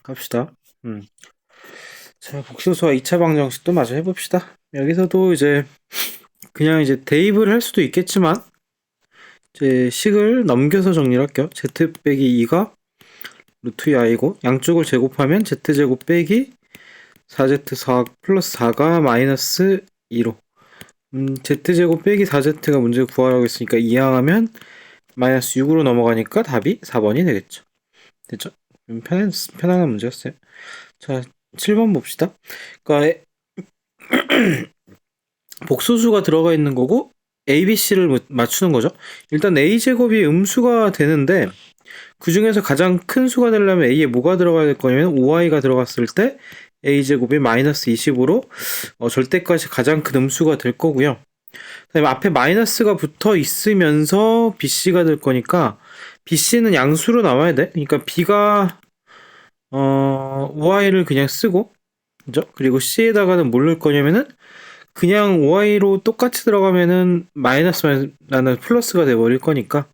갑시다. 자, 복소수와 2차 방정식도 마저 해봅시다. 여기서도 이제 그냥 이제 대입을 할 수도 있겠지만 이제 식을 넘겨서 정리를 할게요. z 빼기 2가 루트 i고 양쪽을 제곱하면 z제곱 빼기 4z 4 플러스 4가 마이너스 2로 z제곱 빼기 4z가 문제 구하라고 했으니까 이항하면 마이너스 6으로 넘어가니까 답이 4번이 되겠죠. 됐죠? 편안한 문제였어요. 자, 7번 봅시다. 그러니까 복소수가 들어가 있는 거고 A, B, C를 맞추는 거죠. 일단 A제곱이 음수가 되는데 그 중에서 가장 큰 수가 되려면 A에 뭐가 들어가야 될 거냐면 5i가 들어갔을 때 A제곱이 마이너스 20으로 절대값이 가장 큰 음수가 될 거고요. 그다음에 앞에 마이너스가 붙어 있으면서 BC가 될 거니까 BC는 양수로 나와야 돼. 그러니까 B가 5i를 그냥 쓰고 그죠? 그리고 C에다가는 뭘 넣을 거냐면은 그냥 OI로 똑같이 들어가면은 마이너스라는 플러스가 돼버릴 거니까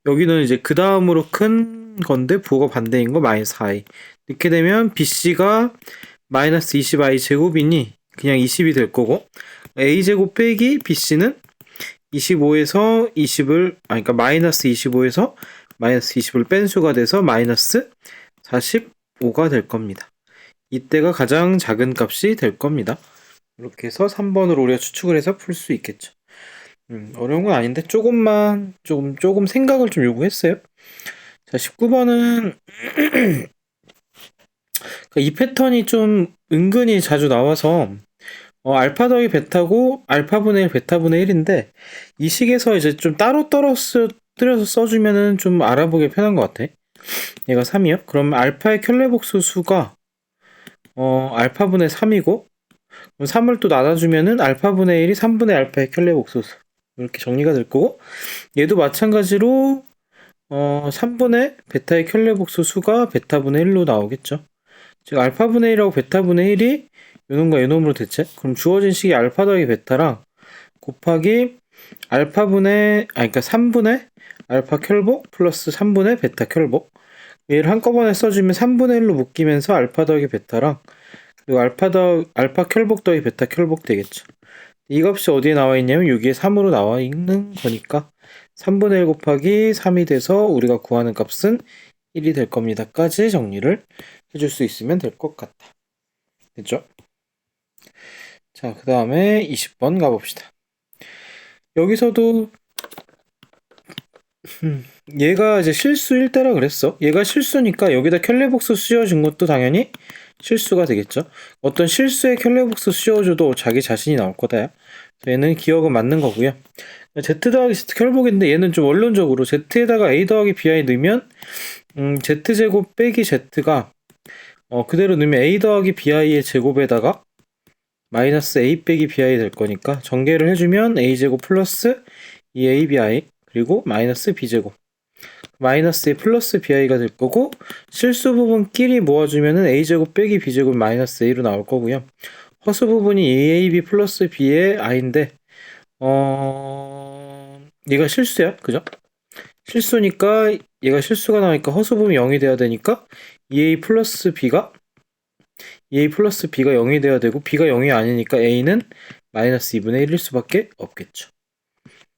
여기는 이제 그 다음으로 큰 건데 부호가 반대인 거 마이너스 i 이렇게 되면 BC가 마이너스 20i 제곱이니 그냥 20이 될 거고 a제곱 빼기 BC는 25에서 20을 그러니까 마이너스 25에서 마이너스 20을 뺀 수가 돼서 마이너스 45가 될 겁니다. 이때가 가장 작은 값이 될 겁니다. 이렇게 해서 3번으로 우리가 추측을 해서 풀 수 있겠죠. 어려운 건 아닌데 조금 생각을 좀 요구했어요. 자, 19번은 이 패턴이 좀 은근히 자주 나와서 알파 더하기 베타고 알파분의 1 베타분의 1인데 이 식에서 이제 좀 따로 떨어뜨려서 써주면은 좀 알아보기 편한 것 같아. 얘가 3이요? 그럼 알파의 켤레복수 수가 알파분의 3이고 3을 또 나눠주면은 알파분의 1이 3분의 알파의 켤레복소수 이렇게 정리가 될 거고 얘도 마찬가지로 3분의 베타의 켤레복수 수가 베타분의 1로 나오겠죠. 즉 알파분의 1하고 베타분의 1이 요놈과 요놈으로 대체 그럼 주어진 식이 알파 더하기 베타랑 곱하기 그러니까 3분의 알파 켤복 플러스 3분의 베타 켤복 얘를 한꺼번에 써주면 3분의 1로 묶이면서 알파 더하기 베타랑 그리고 알파 켤복 더하기 베타 켤복 되겠죠. 이 값이 어디에 나와 있냐면 여기에 3으로 나와 있는 거니까 3분의 1 곱하기 3이 돼서 우리가 구하는 값은 1이 될 겁니다. 까지 정리를 해줄 수 있으면 될 것 같다. 됐죠? 자, 그 다음에 20번 가봅시다. 여기서도 얘가 이제 실수일 때라 그랬어. 얘가 실수니까 여기다 켤레복수 씌워준 것도 당연히 실수가 되겠죠. 어떤 실수에 켤레복수 씌워줘도 자기 자신이 나올 거다. 얘는 기억은 맞는 거고요. Z 더하기 Z 켤복인데 얘는 좀 원론적으로 Z에다가 A 더하기 BI 넣으면 Z제곱 빼기 Z가 그대로 넣으면 A 더하기 BI의 제곱에다가 마이너스 A 빼기 BI 될 거니까 전개를 해주면 A제곱 플러스 2ABI 그리고 마이너스 B제곱 마이너스 A 플러스 BI가 될 거고 실수 부분끼리 모아주면은 A제곱 빼기 B제곱 마이너스 A로 나올 거고요. 허수 부분이 AAB 플러스 B의 I인데 얘가 실수야. 그죠? 실수니까 얘가 실수가 나오니까 허수 부분이 0이 돼야 되니까 EA 플러스 B가 0이 돼야 되고 B가 0이 아니니까 A는 마이너스 2분의 1일 수밖에 없겠죠.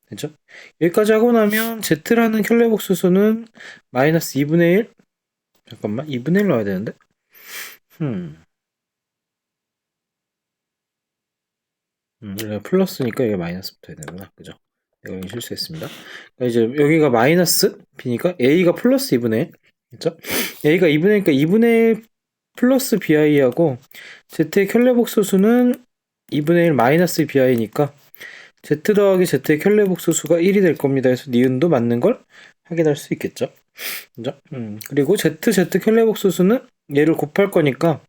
됐죠? 여기까지 하고 나면 Z라는 켤레복수수는 마이너스 2분의 1 잠깐만 2분의 1 넣어야 되는데 여기가 플러스니까 여기가 마이너스 붙어야 되는구나. 그죠? 내가 여기 실수했습니다. 그러니까 이제 여기가 마이너스 B니까 A가 플러스 2분의 1 그죠? A가 2분의 1이니까 2분의 1 플러스 BI하고 Z의 켤레복수수는 2분의 1 마이너스 BI니까 Z 더하기 Z의 켤레복수수가 1이 될 겁니다. 그래서 니은도 맞는 걸 확인할 수 있겠죠. 그죠? 그리고 Z 켤레복수수는 얘를 곱할 거니까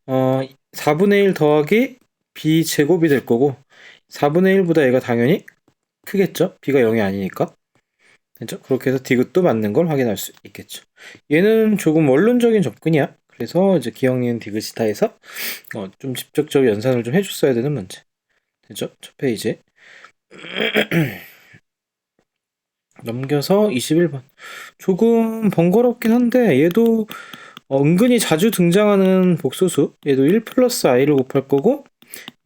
4분의 1 더하기 B 제곱이 될 거고 4분의 1보다 얘가 당연히 크겠죠. B가 0이 아니니까. 그죠? 그렇게 해서 디귿도 맞는 걸 확인할 수 있겠죠. 얘는 조금 원론적인 접근이야. 그래서 이제 기억니은 디귿이다 해서 좀 직접적 연산을 좀 해줬어야 되는 문제. 되죠? 첫 페이지. 넘겨서 21번. 조금 번거롭긴 한데 얘도 은근히 자주 등장하는 복소수, 얘도 1 플러스 i를 곱할 거고,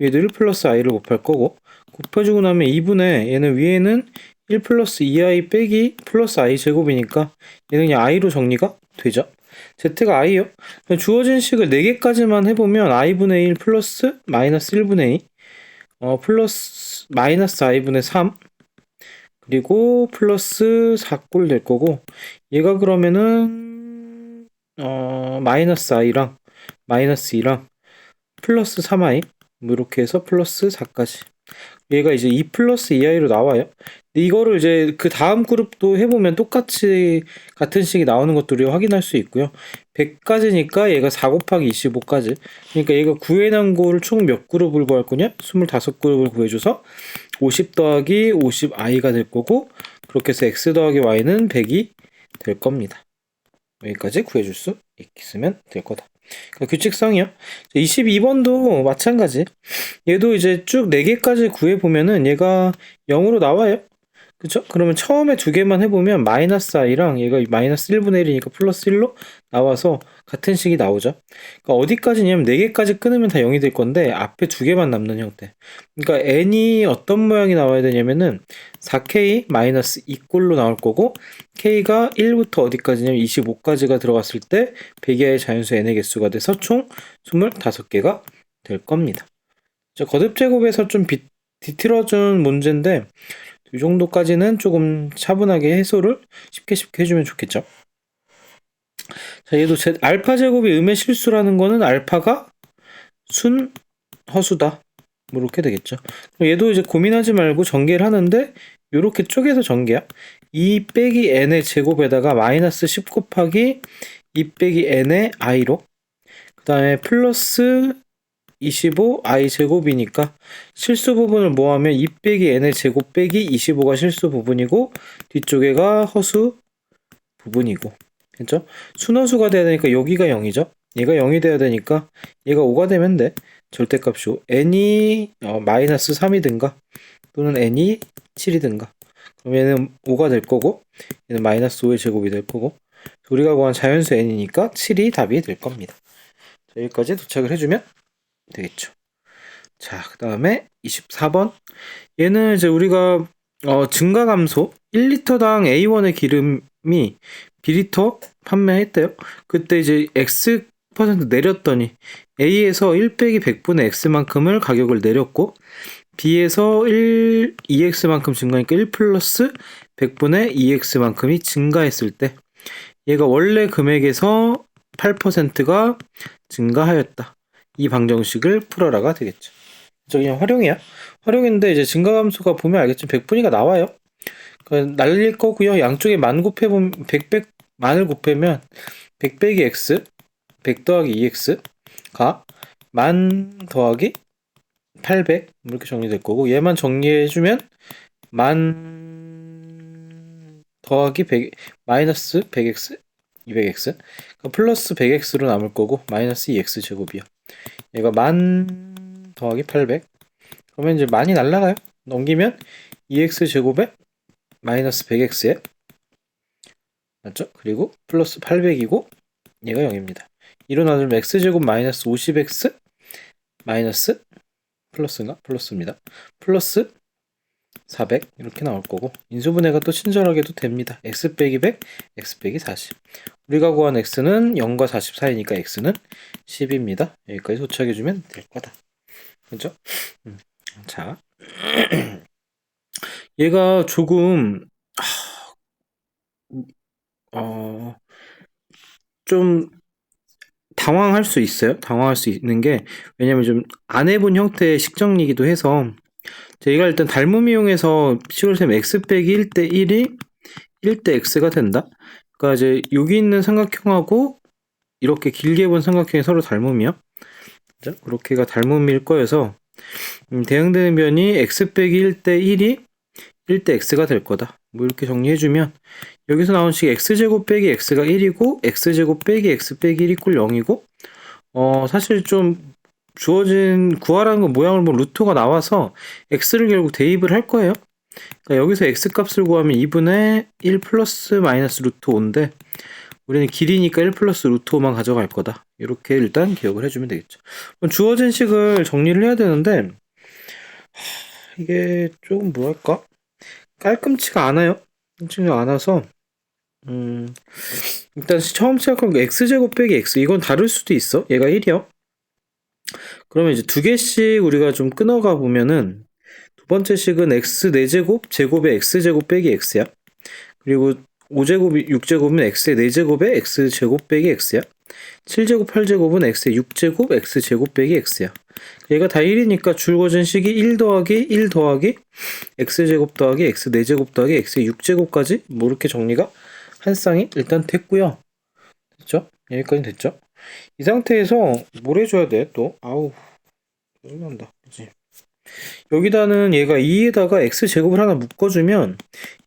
얘도 1 플러스 i를 곱할 거고, 곱해주고 나면 2분의 얘는 위에는 1 플러스 2i 빼기 플러스 i 제곱이니까 얘는 그냥 i로 정리가 되죠. z가 i요. 주어진 식을 4개까지만 해보면 i분의 1 플러스 마이너스 1분의 2 플러스 마이너스 i분의 3 그리고 플러스 4꼴 될 거고, 얘가 그러면은 마이너스 i랑 마이너스 2랑 플러스 3i 뭐 이렇게 해서 플러스 4까지, 얘가 이제 2 플러스 2i로 나와요. 근데 이거를 이제 그 다음 그룹도 해보면 똑같이 같은 식이 나오는 것도 우리가 확인할 수 있고요. 100까지니까 얘가 4 곱하기 25까지, 그러니까 얘가 구해낸 거를 총 몇 그룹을 구할 거냐? 25그룹을 구해줘서 50 더하기 50i가 될 거고, 그렇게 해서 x 더하기 y는 100이 될 겁니다. 여기까지 구해줄 수 있으면 될 거다. 그러니까 규칙성이요. 22번도 마찬가지. 얘도 이제 쭉 4개까지 구해보면은 얘가 0으로 나와요. 그쵸? 그러면 처음에 2개만 해보면 마이너스 i랑 얘가 마이너스 1분의 1이니까 플러스 1로 나와서 같은 식이 나오죠. 그러니까 어디까지냐면 4개까지 끊으면 다 0이 될 건데 앞에 2개만 남는 형태. 그러니까 n이 어떤 모양이 나와야 되냐면은 4k 마이너스 2꼴로 나올 거고, k가 1부터 어디까지냐면 25까지가 들어갔을 때 100이하의 자연수 n의 개수가 돼서 총 25개가 될 겁니다. 거듭 제곱에서 좀 뒤틀어준 문제인데 이 정도까지는 조금 차분하게 해소를 쉽게 해주면 좋겠죠. 자, 얘도 알파 제곱이 음의 실수라는 거는 알파가 순 허수다, 뭐 이렇게 되겠죠. 얘도 이제 고민하지 말고 전개를 하는데 요렇게 쪼개서 전개야. 2 빼기 n의 제곱에다가 마이너스 10 곱하기 2 빼기 n의 i로, 그 다음에 플러스 25 i 제곱이니까 실수 부분을 모으면 2 빼기 n의 제곱 빼기 25가 실수 부분이고 뒤쪽에가 허수 부분이고, 그렇죠? 순허수가 돼야 되니까 여기가 0이죠. 얘가 0이 돼야 되니까 얘가 5가 되면 돼. 절대값이 5. n이 마이너스 3이든가 또는 n이 7이든가, 그럼 얘는 5가 될 거고 얘는 마이너스 5의 제곱이 될 거고, 우리가 구한 자연수 n이니까 7이 답이 될 겁니다. 자, 여기까지 도착을 해주면 되겠죠. 자, 그 다음에 24번. 얘는 이제 우리가 증가감소 1리터당 A1의 기름이 B리터 판매했대요. 그때 이제 X% 내렸더니 A에서 1 빼기 100분의 X만큼을 가격을 내렸고, B에서 2X만큼 증가하니까 1 플러스 100분의 2X만큼이 증가했을 때 얘가 원래 금액에서 8%가 증가하였다. 이 방정식을 풀어라가 되겠죠. 그냥 활용이야. 활용인데 이제 증가함수가 보면 알겠지만 100분위가 나와요. 날릴 거고요. 양쪽에 만 곱해보면 100 만을 곱하면 100 빼기 x 100 더하기 2x가 만 더하기 800 이렇게 정리될 거고, 얘만 정리해주면 만 더하기 100 마이너스 100x 200x 플러스 100x로 남을 거고 마이너스 2x 제곱이요. 얘가 만 더하기 800 그러면 이제 많이 날라가요. 넘기면 2x 제곱에 마이너스 100x에 맞죠? 그리고 플러스 800이고 얘가 0입니다. 이로 나누면 x제곱 마이너스 50x 마이너스 플러스인가? 플러스입니다. 플러스 400 이렇게 나올 거고, 인수분해가 또 친절하게도 됩니다. x 빼기 100, x 빼기 40. 우리가 구한 x는 0과 40 사이니까 x는 10입니다. 여기까지 도착해주면 될 거다. 그죠? 자, 얘가 조금 좀 당황할 수 있어요. 당황할 수 있는 게, 왜냐면 좀 안 해본 형태의 식정리이기도 해서, 저희가 일단 닮음 이용해서 식을 세면 x 빼기 1대 1이 1대 x가 된다. 그러니까 이제 여기 있는 삼각형하고 이렇게 길게 본 삼각형이 서로 닮음이요. 그죠? 그렇게가 닮음일 거여서 대응되는 변이 x 빼기 1대 1이 1대 x가 될 거다. 뭐 이렇게 정리해주면 여기서 나온 식이 x제곱 빼기 x가 1이고 x제곱 빼기 x 빼기 1 이꼴 0이고, 사실 좀 주어진 구하라는 건 모양을 보면 루트가 나와서 x를 결국 대입을 할 거예요. 그러니까 여기서 x 값을 구하면 2분의 1 플러스 마이너스 루트 5인데 우리는 길이니까 1 플러스 루트 5만 가져갈 거다. 이렇게 일단 기억을 해주면 되겠죠. 그럼 주어진 식을 정리를 해야 되는데 이게 조금 뭐랄까 깔끔치가 않아요. 깔끔치가 않아서 일단 처음 시작한 거 x제곱 빼기 x 이건 다를 수도 있어. 얘가 1이요. 그러면 이제 두 개씩 우리가 좀 끊어가 보면은 두 번째 식은 x 4제곱 제곱에 x제곱 빼기 x야. 그리고 5제곱 6제곱은 x의 4제곱에 x제곱 빼기 x야. 7제곱 8제곱은 x의 6제곱 x제곱 빼기 x야. 얘가 다 1이니까 주어진 식이 1 더하기 1 더하기 x제곱 더하기 x 4제곱 더하기 x의 6제곱까지 뭐 이렇게 정리가 한 쌍이 일단 됐고요. 됐죠? 여기까지 됐죠? 이 상태에서 뭘 해줘야 돼? 또 아우 짜증난다. 그치? 여기다는 얘가 2에다가 x제곱을 하나 묶어주면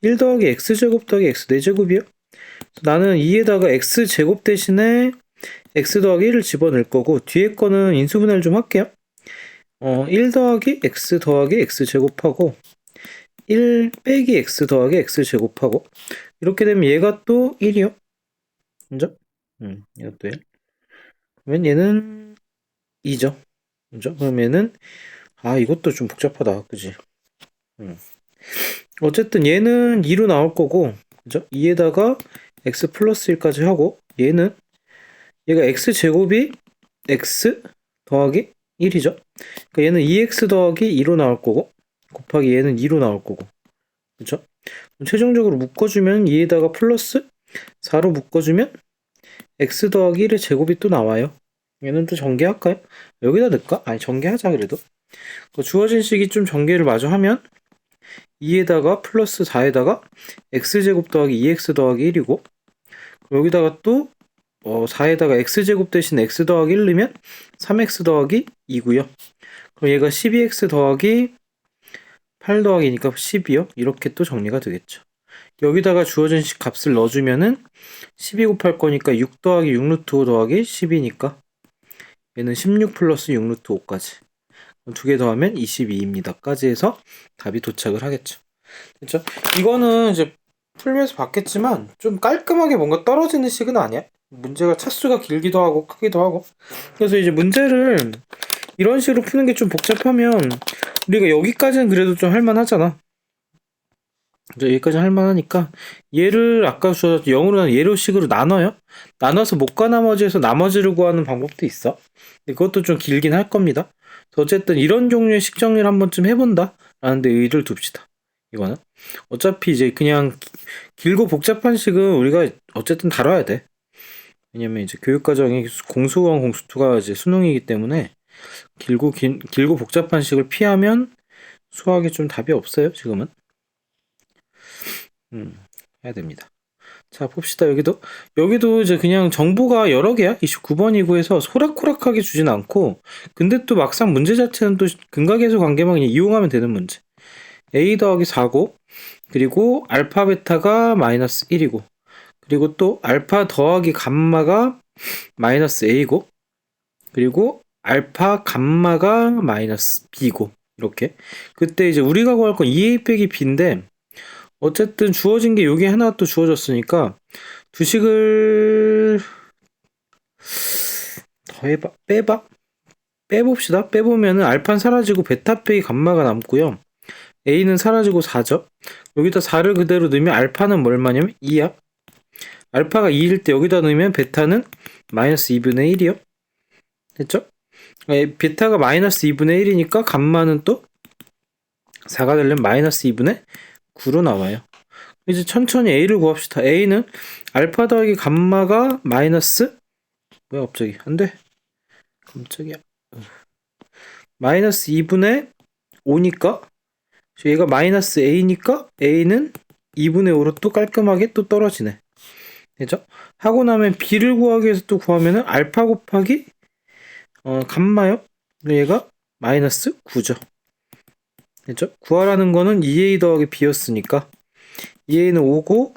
1 더하기 x제곱 더하기 x 4제곱이야. 나는 2에다가 x제곱 대신에 x 더하기 1을 집어넣을 거고 뒤에 거는 인수분해를 좀 할게요. 1 더하기 x 더하기 x제곱하고 1 빼기 x 더하기 x제곱하고 이렇게 되면 얘가 또 1이요. 그죠? 이것도 1. 그러면 얘는 2죠. 그죠? 그럼 얘는 이것도 좀 복잡하다. 그지? 어쨌든 얘는 2로 나올 거고 그죠? 2에다가 x 플러스 1까지 하고 얘가 x제곱이 x 더하기 1이죠. 그러니까 얘는 2x 더하기 2로 나올 거고 곱하기 얘는 2로 나올 거고 그죠? 최종적으로 묶어주면 2에다가 플러스 4로 묶어주면 x 더하기 1의 제곱이 또 나와요. 얘는 또 전개할까요? 여기다 넣을까? 아니 전개하자 그래도. 주어진 식이 좀 전개를 마저 하면 2에다가 플러스 4에다가 x제곱 더하기 2x 더하기 1이고 여기다가 또 4에다가 x제곱 대신 x 더하기 1 넣으면 3x 더하기 2고요. 그럼 얘가 12x 더하기 8 더하기니까 10이요. 이렇게 또 정리가 되겠죠. 여기다가 주어진 식 값을 넣어주면은 12 곱할 거니까 6 더하기 6 루트 5 더하기 10이니까 얘는 16 플러스 6 루트 5까지 두 개 더하면 22입니다. 까지 해서 답이 도착을 하겠죠. 그렇죠? 이거는 이제 풀면서 봤겠지만 좀 깔끔하게 뭔가 떨어지는 식은 아니야. 문제가 차수가 길기도 하고 크기도 하고 그래서 이제 문제를 이런 식으로 푸는 게 좀 복잡하면 우리가 여기까지는 그래도 좀 할만하잖아. 여기까지 할만하니까 얘를 아까 주어졌던 0으로 예로식으로 나눠요. 나눠서 못과 나머지에서 나머지를 구하는 방법도 있어. 그것도 좀 길긴 할 겁니다. 어쨌든 이런 종류의 식 정리를 한 번쯤 해본다 라는 데 의의를 둡시다. 이거는 어차피 이제 그냥 길고 복잡한 식은 우리가 어쨌든 다뤄야 돼. 왜냐면 이제 교육과정이 공수1, 공수2가 이제 수능이기 때문에 길고 복잡한 식을 피하면 수학에 좀 답이 없어요. 지금은 해야 됩니다. 자 봅시다. 여기도 이제 그냥 정보가 여러 개야. 29번이고 해서 소락호락하게 주진 않고 근데 또 막상 문제 자체는 또 근각계수 관계만 그냥 이용하면 되는 문제. a 더하기 4고 그리고 알파 베타가 마이너스 1이고 그리고 또 알파 더하기 감마가 마이너스 a고 그리고 알파 감마가 마이너스 b고 이렇게 그때 이제 우리가 구할 건 2a 빼기 b인데 어쨌든 주어진 게 여기 하나 또 주어졌으니까 두 식을 더해봐 빼봅시다. 빼보면은 알파는 사라지고 베타 빼기 감마가 남고요. a는 사라지고 4죠. 여기다 4를 그대로 넣으면 알파는 얼마냐면 2야. 알파가 2일 때 여기다 넣으면 베타는 마이너스 2분의 1이요. 됐죠? 베타가 마이너스 2분의 1이니까 감마는 또 4가 되려면 마이너스 2분의 9로 나와요. 이제 천천히 a를 구합시다. a는 알파 더하기 감마가 마이너스 뭐야 갑자기 안돼 깜짝이야 마이너스 2분의 5니까 얘가 마이너스 a니까 a는 2분의 5로 또 깔끔하게 또 떨어지네. 되죠? 하고 나면 b를 구하기 위해서 또 구하면은 알파 곱하기 감마요. 얘가 마이너스 9죠. 됐죠? 구하라는 거는 2a 더하기 b였으니까 2a는 5고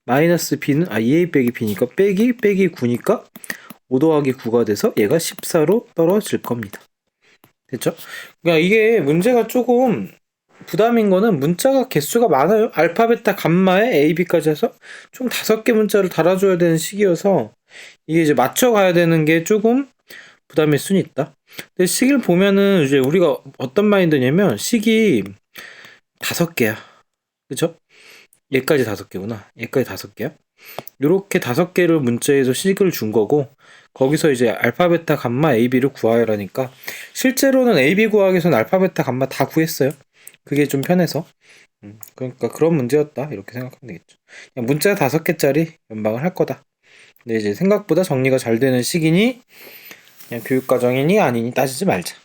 마이너스 b는 2a 빼기 b니까 빼기 9니까 5 더하기 9가 돼서 얘가 14로 떨어질 겁니다. 됐죠? 그러니까 이게 문제가 조금 부담인 거는 문자가 개수가 많아요. 알파, 베타, 감마에 A, B까지 해서 총 5개 문자를 달아줘야 되는 시기여서 이게 이제 맞춰가야 되는 게 조금 부담일 수는 있다. 근데 식을 보면은 이제 우리가 어떤 마인드냐면 식이 5개야. 그죠? 얘까지 5개구나. 얘까지 5개야. 요렇게 5개를 문자에서 식을 준 거고 거기서 이제 알파, 베타, 감마, A, B를 구하라니까 실제로는 A, B 구하기 위해서는 알파, 베타, 감마 다 구했어요. 그게 좀 편해서. 그러니까 그런 문제였다. 이렇게 생각하면 되겠죠. 그냥 문자 5개짜리 연방을 할 거다. 근데 이제 생각보다 정리가 잘 되는 식이니 그냥 교육과정이니 아니니 따지지 말자.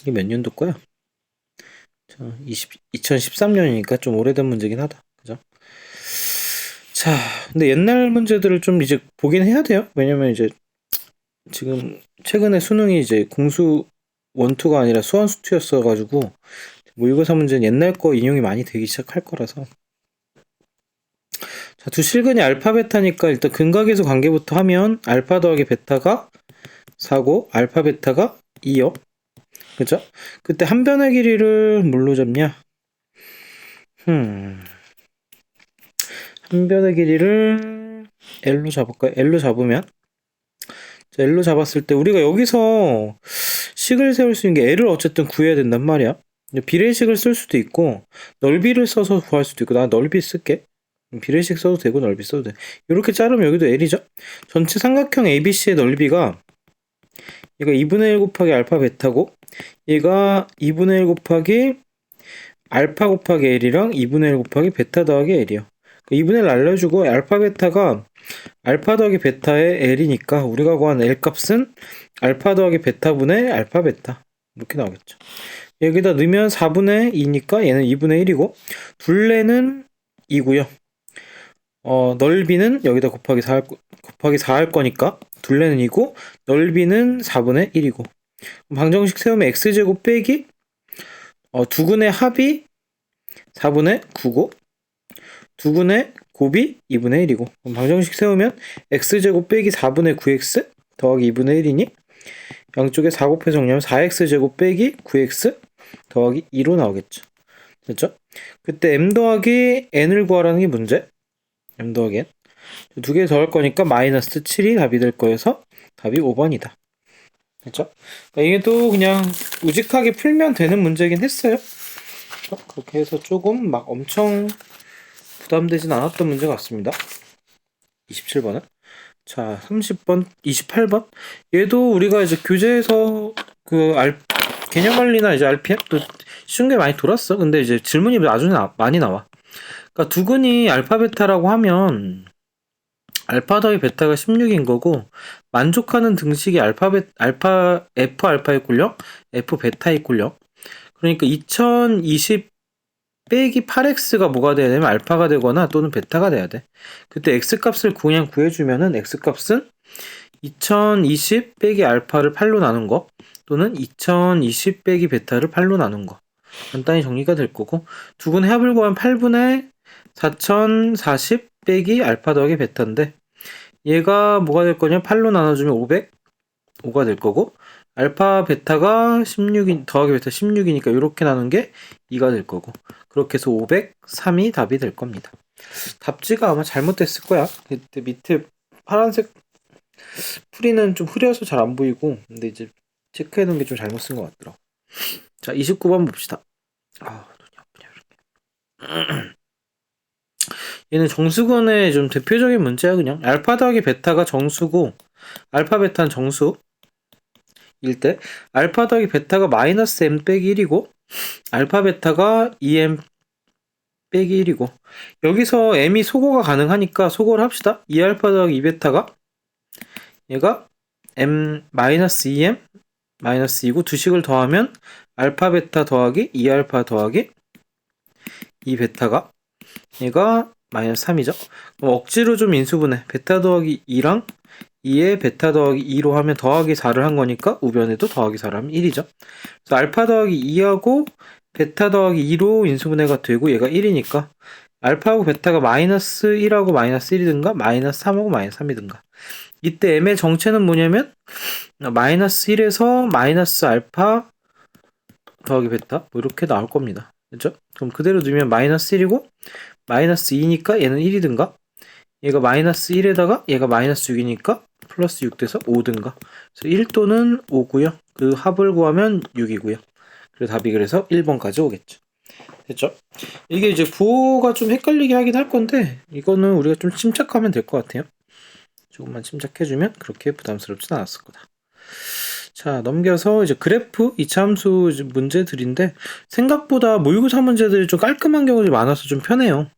이게 몇 년도 거야? 2013년이니까 좀 오래된 문제긴 하다. 그죠? 자, 근데 옛날 문제들을 좀 이제 보긴 해야 돼요. 왜냐면 이제 지금 최근에 수능이 이제 공수 원투가 아니라 수원수 투였어가지고 모의고사 문제는 옛날 거 인용이 많이 되기 시작할 거라서. 자, 두 실근이 알파 베타니까 일단 근각에서 관계부터 하면 알파 더하기 베타가 4고 알파 베타가 2요. 그죠? 그때 한 변의 길이를 뭘로 잡냐? 한 변의 길이를 L로 잡을까요? L로 잡으면 자, L로 잡았을 때 우리가 여기서 식을 세울 수 있는 게 L을 어쨌든 구해야 된단 말이야. 비례식을 쓸 수도 있고 넓이를 써서 구할 수도 있고 나 넓이 쓸게. 비례식 써도 되고 넓이 써도 돼. 이렇게 자르면 여기도 L이죠. 전체 삼각형 ABC의 넓이가 얘가 2분의 1 곱하기 알파 베타고 얘가 2분의 1 곱하기 알파 곱하기 L이랑 2분의 1 곱하기 베타 더하기 L이요. 2분의 1 날려주고 알파 베타가 알파 더하기 베타의 L이니까 우리가 구한 L 값은 알파 더하기 베타분의 알파 베타 이렇게 나오겠죠. 여기다 넣으면 4분의 2니까 얘는 2분의 1이고 둘레는 2고요. 넓이는 여기다 곱하기 4 할 거니까 둘레는 2고 넓이는 4분의 1이고 방정식 세우면 x제곱 빼기 두근의 합이 4분의 9고 두근의 곱이 2분의 1이고 방정식 세우면 x제곱 빼기 4분의 9x 더하기 2분의 1이니 양쪽에 4 곱해서 정리하면 4x제곱 빼기 9x 더하기 2로 나오겠죠. 됐죠? 그때 m 더하기 n을 구하라는 게 문제. m 더하기 n 두 개 더할 거니까 마이너스 7이 답이 될 거여서 답이 5번이다. 됐죠? 그러니까 이게 또 그냥 우직하게 풀면 되는 문제긴 했어요. 그렇게 해서 조금 막 엄청 부담되진 않았던 문제 같습니다. 27번은. 자, 30번, 28번. 얘도 우리가 이제 교재에서 개념원리나 이제 RPM 또 쉬운 게 많이 돌았어. 근데 이제 질문이 아주 많이 나와. 그러니까 두근이 알파 베타라고 하면 알파 더하기 베타가 16인 거고 만족하는 등식이 F 알파의 꼴령, F 베타의 꼴령. 그러니까 2020 빼기 8x가 뭐가 돼야 되면 알파가 되거나 또는 베타가 돼야 돼. 그때 x값을 그냥 구해주면은 x값은 2020 빼기 알파를 8로 나눈 거 또는 2020 빼기 베타를 8로 나눈 거 간단히 정리가 될 거고 두근의 합을 구하면 8분의 4040 빼기 알파 더하기 베타인데 얘가 뭐가 될 거냐 8로 나눠주면 505가 될 거고 알파 베타가 16인 더하기 베타 16이니까 이렇게 나눈 게 2가 될 거고 그렇게 해서 503이 답이 될 겁니다. 답지가 아마 잘못됐을 거야. 그때 밑에 파란색 풀이는 좀 흐려서 잘 안 보이고 근데 이제 체크해 놓은 게 좀 잘못 쓴 것 같더라. 자 29번 봅시다. 눈이 아프냐. 얘는 정수근의 좀 대표적인 문제야. 그냥 알파 더하기 베타가 정수고 알파 베타는 정수 일 때 알파 더하기 베타가 마이너스 m 빼기 1이고 알파 베타가 2m 빼기 1이고 여기서 m이 소거가 가능하니까 소거를 합시다. 2알파 더하기 2베타가 얘가 m 마이너스 2m 마이너스 2고 두 식을 더하면 알파 베타 더하기 2알파 더하기 2베타가 얘가 마이너스 3이죠. 그럼 억지로 좀 인수분해 베타 더하기 2랑 2에 베타 더하기 2로 하면 더하기 4를 한 거니까 우변에도 더하기 4를 하면 1이죠. 그래서 알파 더하기 2하고 베타 더하기 2로 인수분해가 되고 얘가 1이니까 알파하고 베타가 마이너스 1하고 마이너스 1이든가 마이너스 3하고 마이너스 3이든가 이때 m의 정체는 뭐냐면 마이너스 1에서 마이너스 알파 더하기 베타 뭐 이렇게 나올 겁니다. 그죠? 그럼 그대로 두면 마이너스 1이고 마이너스 2니까 얘는 1이든가 얘가 마이너스 1에다가 얘가 마이너스 6이니까 플러스 6 돼서 5든가. 그래서 1 또는 5고요. 그 합을 구하면 6이고요. 그래서 답이 그래서 1번까지 오겠죠. 됐죠? 이게 이제 부호가 좀 헷갈리게 하긴 할 건데 이거는 우리가 좀 침착하면 될 것 같아요. 조금만 침착해주면 그렇게 부담스럽진 않았을 거다. 자, 넘겨서 이제 그래프 이차함수 문제들인데 생각보다 모의고사 문제들이 좀 깔끔한 경우들이 많아서 좀 편해요.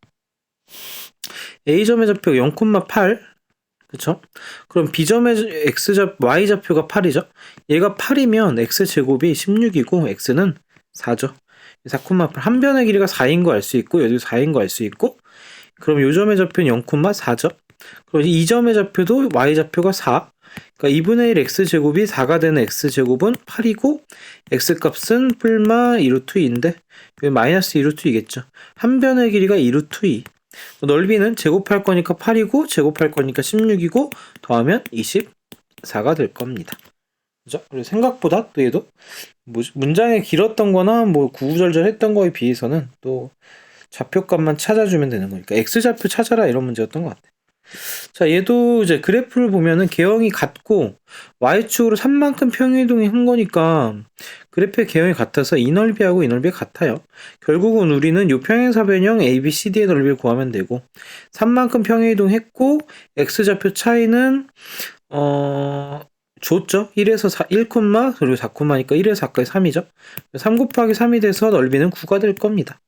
A점의 좌표가 0,8 그쵸? 그럼 B점의 Y좌표가 8이죠? 얘가 8이면 X제곱이 16이고 X는 4죠. 4,8 한 변의 길이가 4인 거 알 수 있고 여기도 4인 거 알 수 있고 그럼 요 점의 좌표는 0,4죠. 그럼 이 점의 좌표도 Y좌표가 4 그러니까 2분의 1 X제곱이 4가 되는 X제곱은 8이고 X값은 뿔마 2루트 2인데 마이너스 2루트 2겠죠. 한 변의 길이가 2루트 2 넓이는 제곱할 거니까 8이고 제곱할 거니까 16이고 더하면 24가 될 겁니다. 그죠? 그리고 생각보다 또 얘도 문장이 길었던 거나 뭐 구구절절 했던 거에 비해서는 또 좌표값만 찾아주면 되는 거니까 X좌표 찾아라 이런 문제였던 것 같아요. 자, 얘도 이제 그래프를 보면은 개형이 같고 Y축으로 3만큼 평행이동이 한 거니까 그래프의 개형이 같아서 이 넓이하고 이 넓이가 같아요. 결국은 우리는 이 평행사변형 ABCD의 넓이를 구하면 되고 3만큼 평행이동 했고 X좌표 차이는 줬죠. 1에서 4, 1, 그리고 4,니까 1에서 4까지 3이죠. 3 곱하기 3이 돼서 넓이는 9가 될 겁니다.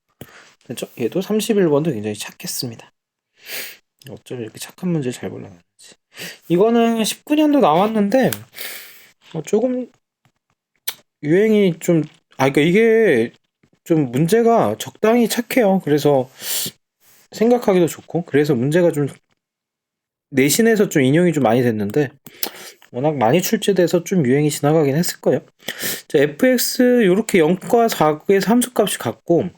됐죠? 얘도 31번도 굉장히 착했습니다. 어쩜 이렇게 착한 문제를 잘 골라놨지. 이거는 19년도 나왔는데 조금 유행이 좀 그러니까 이게 좀 문제가 적당히 착해요. 그래서 생각하기도 좋고 그래서 문제가 좀 내신에서 좀 인용이 좀 많이 됐는데 워낙 많이 출제돼서 좀 유행이 지나가긴 했을 거예요. 자, fx 요렇게 0과 4의 함수값이 같고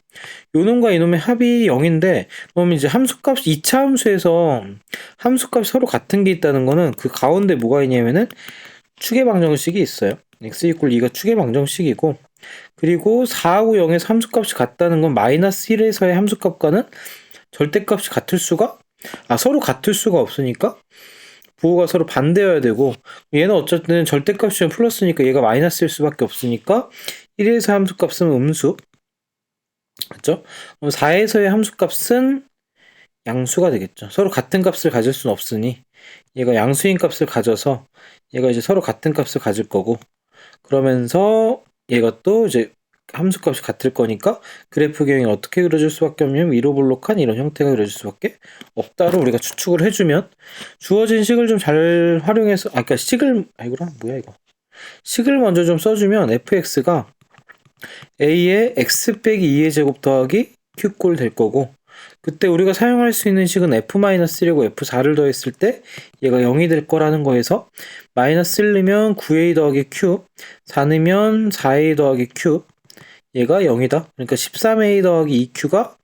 요놈과 이놈의 합이 0인데 그럼 이제 함수값 2차 함수에서 함수값이 서로 같은 게 있다는 거는 그 가운데 뭐가 있냐면은 추계 방정식이 있어요. x = 2가 추계 방정식이고 그리고 4하고 0에서 함수값이 같다는 건 마이너스 1에서의 함수값과는 절대값이 같을 수가 서로 같을 수가 없으니까 부호가 서로 반대여야 되고 얘는 어쨌든 절대값이면 플러스니까 얘가 마이너스일 수밖에 없으니까 1에서 함수값은 음수 그렇죠? 그럼 4에서의 함수값은 양수가 되겠죠. 서로 같은 값을 가질 수는 없으니 얘가 양수인 값을 가져서 얘가 이제 서로 같은 값을 가질 거고 그러면서 얘가 또 이제 함수값이 같을 거니까 그래프 개형이 어떻게 그려질 수밖에 없냐면 위로 볼록한 이런 형태가 그려질 수밖에 없다로 우리가 추측을 해주면 주어진 식을 좀 잘 활용해서 그러니까 식을 식을 먼저 좀 써주면 fx가 a의 x 빼기 2의 제곱 더하기 q꼴 될 거고 그때 우리가 사용할 수 있는 식은 f-3고 f4를 더했을 때 얘가 0이 될 거라는 거에서 마이너스 1 넣으면 9a 더하기 q 4 넣으면 4a 더하기 q 얘가 0이다. 그러니까 13a 더하기 2q가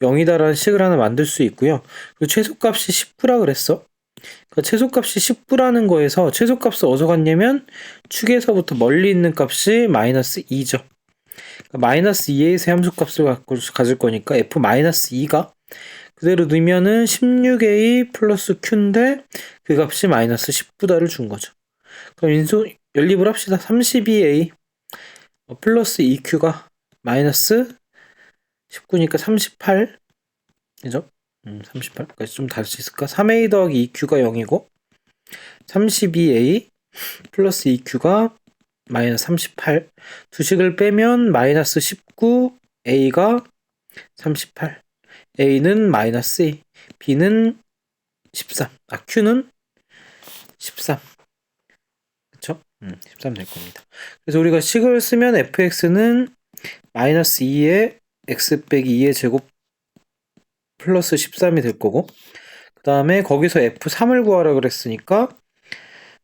0이다라는 식을 하나 만들 수 있고요. 그리고 최소값이 19라 그랬어. 그러니까 최소값이 19라는 거에서 최소값을 어디서 갔냐면 축에서부터 멀리 있는 값이 마이너스 2죠. 그러니까 마이너스 2에서 함수값을 가질 거니까 f-2가 그대로 넣으면은 16a 플러스 q인데 그 값이 마이너스 19다를 준 거죠. 그럼 연립을 합시다. 32a 플러스 2q가 마이너스 19니까 38 그죠? 38까지 좀 다를 수 있을까? 3a 더하기 2q가 0이고 32a 플러스 2q가 마이너스 38 두 식을 빼면 마이너스 19 a가 38 a는 마이너스 2 b는 13 q는 13 그쵸? 13 될 겁니다. 그래서 우리가 식을 쓰면 fx는 마이너스 2에 x 빼기 2의 제곱 플러스 13이 될 거고 그 다음에 거기서 f3을 구하라 그랬으니까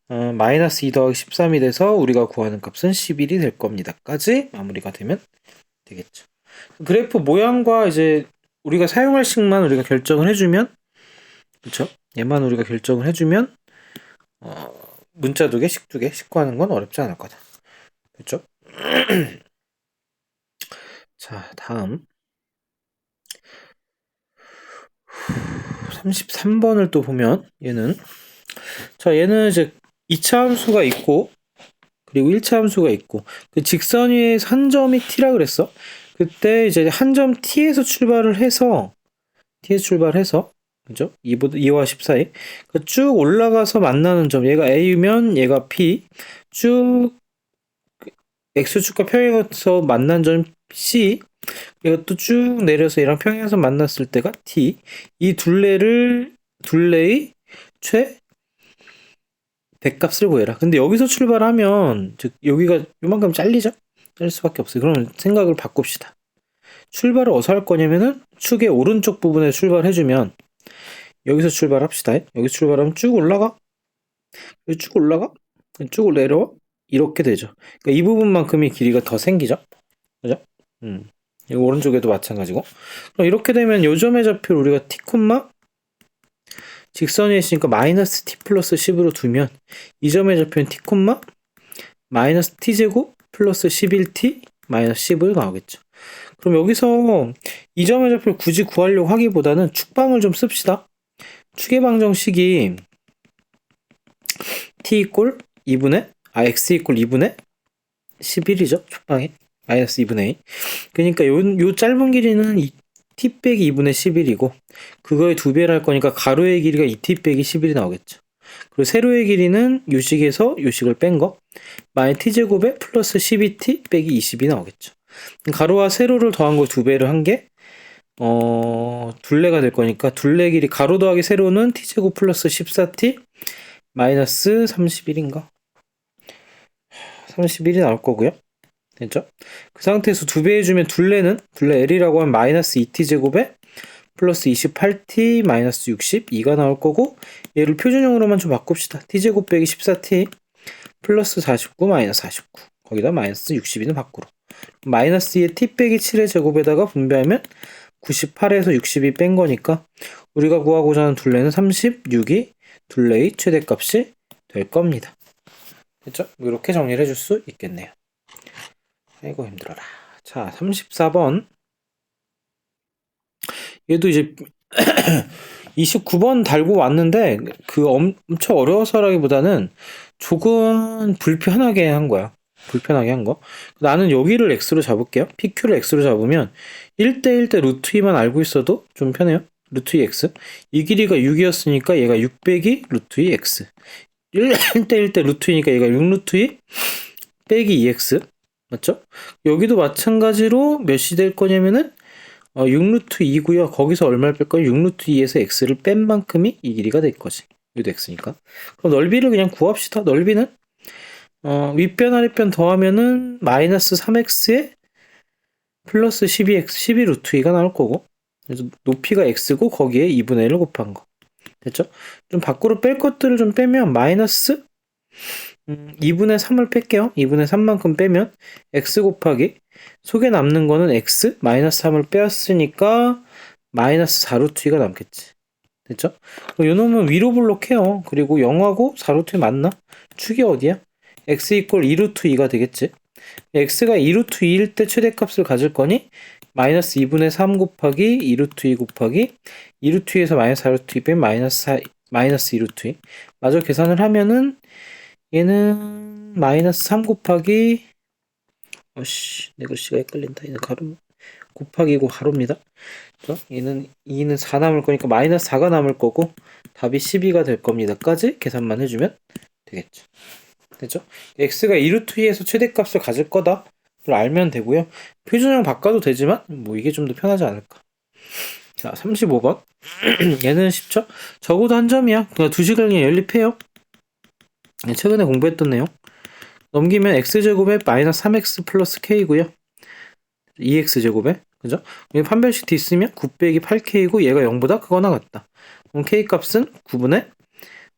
마이너스 2 더하기 13이 돼서 우리가 구하는 값은 11이 될 겁니다. 까지 마무리가 되면 되겠죠. 그래프 모양과 이제 우리가 사용할 식만 우리가 결정을 해주면 그쵸? 얘만 우리가 결정을 해주면 문자 2개, 식 2개, 식 구하는 건 어렵지 않을 거다. 그쵸? 자, 다음 33번을 또 보면 얘는 이제 2차 함수가 있고 그리고 1차 함수가 있고 그 직선 위에 한 점이 t라 그랬어. 그때 이제 한 점 t에서 출발을 해서 그죠? 2와 10 사이 쭉 올라가서 만나는 점 얘가 A면 얘가 P 쭉 X축과 평행해서 만난 점 C 이것도 쭉 내려서 얘랑 평행해서 만났을 때가 T 이 둘레의 대값을 구해라. 근데 여기서 출발하면 즉 여기가 요만큼 잘릴 수밖에 없어요. 그럼 생각을 바꿉시다. 출발을 어디서 할 거냐면은 축의 오른쪽 부분에 출발해주면 여기서 출발합시다. 여기서 출발하면 쭉 올라가 쭉 내려와 이렇게 되죠. 그러니까 이 부분만큼의 길이가 더 생기죠. 그죠? 이 오른쪽에도 마찬가지고 그럼 이렇게 되면 요 점의 좌표를 우리가 t, 직선 위에 있으니까 마이너스 t 플러스 10으로 두면 이 점의 좌표는 t, 마이너스 t제곱 플러스 11t 마이너스 10을 나오겠죠. 그럼 여기서 이 점의 좌표를 굳이 구하려고 하기보다는 축방을 좀 씁시다. 축의 방정식이 t 이꼴 2분의 x 이꼴 2분의 11이죠. 축방이 마이너스 2분의 2. 그러니까 요 짧은 길이는 t 빼기 2분의 11이고 그거의 2배를 할 거니까 가로의 길이가 2t 빼기 11이 나오겠죠. 그리고 세로의 길이는 요식에서 요식을 뺀 거 마이너스 t제곱에 플러스 12t 빼기 20이 나오겠죠. 가로와 세로를 더한 걸 2배를 한 게 둘레가 될 거니까 둘레 길이 가로 더하기 세로는 t제곱 플러스 14t 마이너스 31인가? 31이 나올 거고요. 됐죠? 그 상태에서 2배 해주면 둘레 L이라고 하면 마이너스 2t제곱에 플러스 28t 마이너스 62가 나올 거고 얘를 표준형으로만 좀 바꿉시다. t제곱 빼기 14t 플러스 49 마이너스 49 거기다 마이너스 62는 밖으로 마이너스 2의 t 빼기 7의 제곱에다가 분배하면 98에서 62 뺀 거니까 우리가 구하고자 하는 둘레는 36이 둘레의 최대값이 될 겁니다. 됐죠? 이렇게 정리를 해줄 수 있겠네요. 아이고 힘들어라. 자 34번 얘도 이제 29번 달고 왔는데 그 엄청 어려워서라기보다는 조금 불편하게 한 거야. 나는 여기를 x로 잡을게요. pq를 x로 잡으면 1대1대 루트 2만 알고 있어도 좀 편해요. 루트 2x 이 길이가 6이었으니까 얘가 6 빼기 루트 2x 1대1대 루트 2니까 얘가 6 루트 2 빼기 2x 맞죠? 여기도 마찬가지로 몇이 될 거냐면은 6루트 2고요. 거기서 얼마를 뺄 거예요? 6루트 2에서 x를 뺀 만큼이 이 길이가 될 거지. 여기도 x니까. 그럼 넓이를 그냥 구합시다. 넓이는 윗변 아랫변 더하면은 마이너스 3x에 플러스 12x 12루트 2가 나올 거고 그래서 높이가 x고 거기에 2분의 1을 곱한 거. 됐죠? 좀 밖으로 뺄 것들을 좀 빼면 마이너스 2분의 3을 뺄게요. 2분의 3만큼 빼면 x 곱하기 속에 남는 거는 x 마이너스 3을 빼었으니까 마이너스 4루트 2가 남겠지. 됐죠? 요 놈은 위로 블록해요. 그리고 0하고 4루트 2 맞나? 축이 어디야? x 이꼴 2루트 2가 되겠지. x가 2루트 2일 때 최대값을 가질 거니 마이너스 2분의 3 곱하기 2루트 2 곱하기 2루트 2에서 마이너스 4루트 2 빼면 마이너스 2루트 2 마저 계산을 하면은 얘는 마이너스 3 곱하기 내 글씨가 헷갈린다. 얘는 가로 곱하기고 가로입니다. 그렇죠? 얘는 2는 4 남을 거니까 마이너스 4가 남을 거고 답이 12가 될 겁니다까지 계산만 해주면 되겠죠. 됐죠? x가 2루트 2에서 최대값을 가질 거다 를 알면 되고요. 표준형 바꿔도 되지만 뭐 이게 좀 더 편하지 않을까. 자 35번 얘는 쉽죠? 적어도 한 점이야. 그러니까 2시간이 연립해요. 최근에 공부했던 내용 넘기면 x제곱에 마이너스 3x 플러스 k고요 2x제곱에 그죠? 판별식 d 있으면 9 빼기 8k고 얘가 0보다 크거나 같다. 그럼 k 값은 9분의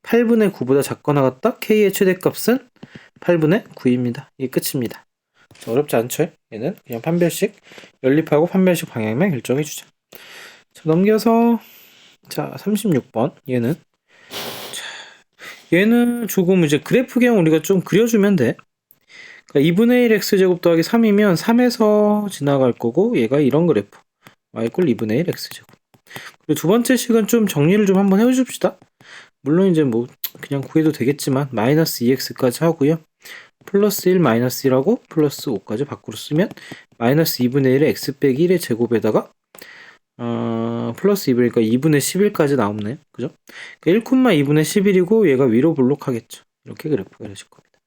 8분의 9보다 작거나 같다. k의 최대값은 8분의 9입니다. 이게 끝입니다. 어렵지 않죠? 얘는 그냥 판별식 연립하고 판별식 방향만 결정해주자. 자, 넘겨서 자 36번 얘는 조금 이제 그래프형 우리가 좀 그려주면 돼. 그러니까 2분의 1 x제곱 더하기 3이면 3에서 지나갈 거고 얘가 이런 그래프 y = 2분의 1 x제곱. 그리고 두 번째 식은 좀 정리를 좀 한번 해줍시다. 물론 이제 뭐 그냥 구해도 되겠지만 마이너스 2x까지 하고요. 플러스 1 마이너스 1하고 플러스 5까지 밖으로 쓰면 마이너스 2분의 1의 x 빼기 1의 제곱에다가 플러스 2분이니까 2분의 11까지 나오네요. 그죠? 그러니까 1,2분의 11이고 얘가 위로 볼록하겠죠. 이렇게 그래프가 그려질 겁니다.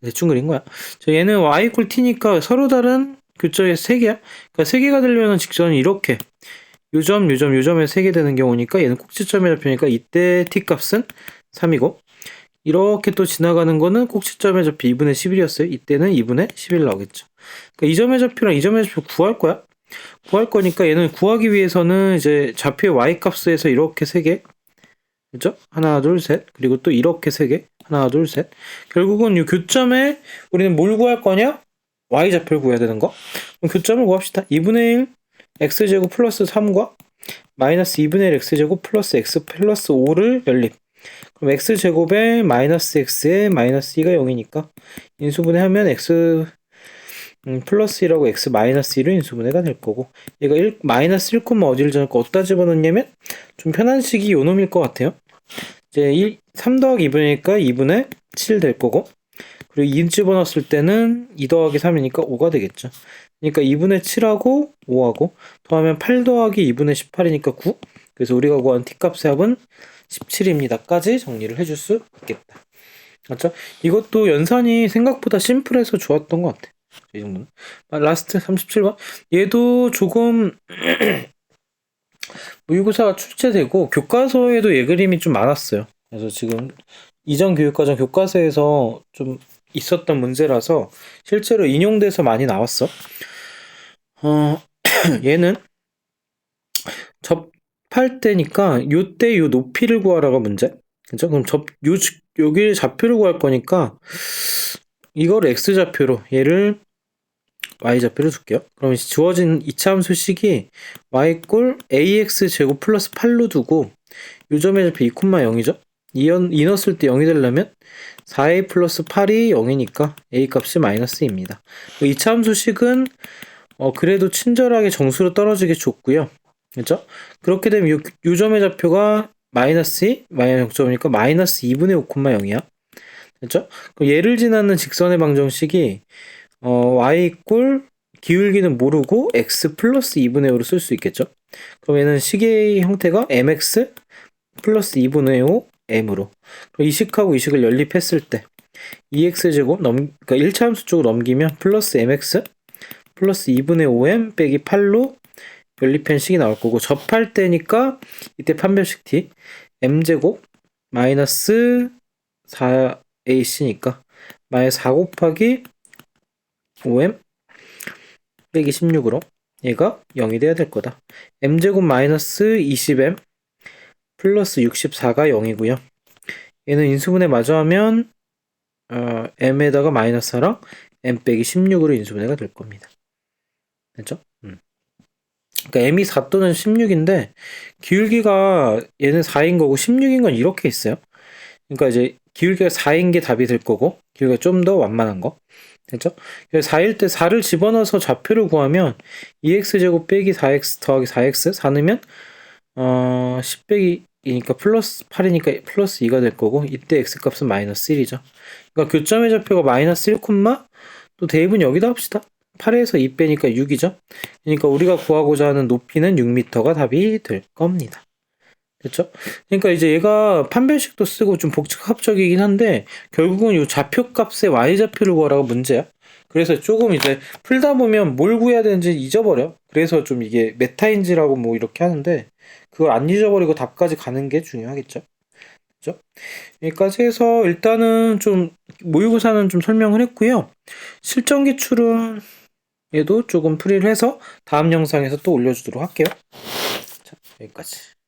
대충 그린 거야. 얘는 y = t니까 서로 다른 교점의 3개야. 그러니까 3개가 되려면 직선이 이렇게 요점, 요점, 요점에 3개 되는 경우니까 얘는 꼭지점에 잡히니까 이때 t 값은 3이고 이렇게 또 지나가는 거는 꼭지점의 좌표 2분의 11이었어요. 이때는 2분의 11 나오겠죠. 그러니까 이 점의 좌표랑 이 점의 좌표 구할 거야. 구할 거니까 얘는 구하기 위해서는 이제 좌표의 y 값에서 이렇게 3개, 그죠? 하나, 둘, 셋. 그리고 또 이렇게 3개. 하나, 둘, 셋. 결국은 이 교점에 우리는 뭘 구할 거냐? y 좌표를 구해야 되는 거. 그럼 교점을 구합시다. 2분의 1 x제곱 플러스 3과 마이너스 2분의 1 x제곱 플러스 x 플러스 5를 연립. 그럼 x제곱에 마이너스 x에 마이너스 2가 0이니까 인수분해하면 x 플러스 1하고 x 마이너스 1은 인수분해가 될 거고 얘가 마이너스 1, 어디를 잡을까 어디다 집어넣냐면 좀 편한 식이 요 놈일 것 같아요. 이제 3 더하기 2분이니까 2분의 7 될 거고 그리고 2 집어넣었을 때는 2 더하기 3이니까 5가 되겠죠. 그러니까 2분의 7하고 5하고 더하면 8 더하기 2분의 18이니까 9. 그래서 우리가 구한 t값의 합은 17입니다까지 정리를 해줄 수 있겠다. 맞죠? 이것도 연산이 생각보다 심플해서 좋았던 것 같아. 이 정도는. 라스트 37번. 얘도 조금 모의고사가 출제되고 교과서에도 얘 그림이 좀 많았어요. 그래서 지금 이전 교육과정 교과서에서 좀 있었던 문제라서 실제로 인용돼서 많이 나왔어. 얘는 접할 때니까 요때 요 높이를 구하라가 문제. 그죠? 그럼 여기 좌표를 구할 거니까 이걸 x좌표로 얘를 y좌표로 줄게요. 그럼 주어진 이차함수 식이 y = ax 제곱 플러스 8로 두고 요점의 좌표 2,0이죠. 2 넣었을 때 0이 되려면 4a 플러스 8이 0이니까 a 값이 마이너스 2입니다. 이차함수 식은 그래도 친절하게 정수로 떨어지게 줬고요. 그렇죠? 그렇게 되면 요점의 좌표가 마이너스 2, 마이너스 0.5니까 마이너스 2분의 5,0이야. 그렇죠? 얘를 지나는 직선의 방정식이 y = 기울기는 모르고 x 플러스 2분의 5로 쓸 수 있겠죠? 그럼 얘는 식의 형태가 mx 플러스 2분의 5 m으로 이 식하고 이 식을 연립했을 때 2x제곱 그러니까 1차 함수 쪽으로 넘기면 플러스 mx 플러스 2분의 5m 빼기 8로 연립한 식이 나올 거고 접할 때니까 이때 판별식 t m제곱 마이너스 4ac니까 마이너스 4 곱하기 5m 빼기 16으로 얘가 0이 돼야 될 거다. m제곱 마이너스 20m 플러스 64가 0이고요. 얘는 인수분해 마저 하면 m에다가 마이너스 4랑 m 빼기 16으로 인수분해가 될 겁니다. 됐죠? 그러니까 m이 4 또는 16인데 기울기가 얘는 4인 거고 16인 건 이렇게 있어요. 그러니까 이제 기울기가 4인 게 답이 될 거고 기울기가 좀 더 완만한 거. 됐죠? 4일 때 4를 집어넣어서 좌표를 구하면 2x제곱 빼기 4x 더하기 4x 4 넣으면 10 빼기 2니까 플러스 8이니까 플러스 2가 될 거고 이때 x값은 마이너스 1이죠. 그러니까 교점의 좌표가 마이너스 1, 또 대입은 여기다 합시다. 8에서 2 빼니까 6이죠. 그러니까 우리가 구하고자 하는 높이는 6m가 답이 될 겁니다. 됐죠? 그러니까 이제 얘가 판별식도 쓰고 좀 복잡적이긴 한데 결국은 이 좌표값의 y좌표를 구하라가 문제야. 그래서 조금 이제 풀다 보면 뭘 구해야 되는지 잊어버려. 그래서 좀 이게 메타인지라고 뭐 이렇게 하는데 그걸 안 잊어버리고 답까지 가는 게 중요하겠죠. 그죠? 여기까지 해서 일단은 좀 모의고사는 좀 설명을 했고요. 실전 기출은 얘도 조금 풀이를 해서 다음 영상에서 또 올려주도록 할게요. 자, 여기까지.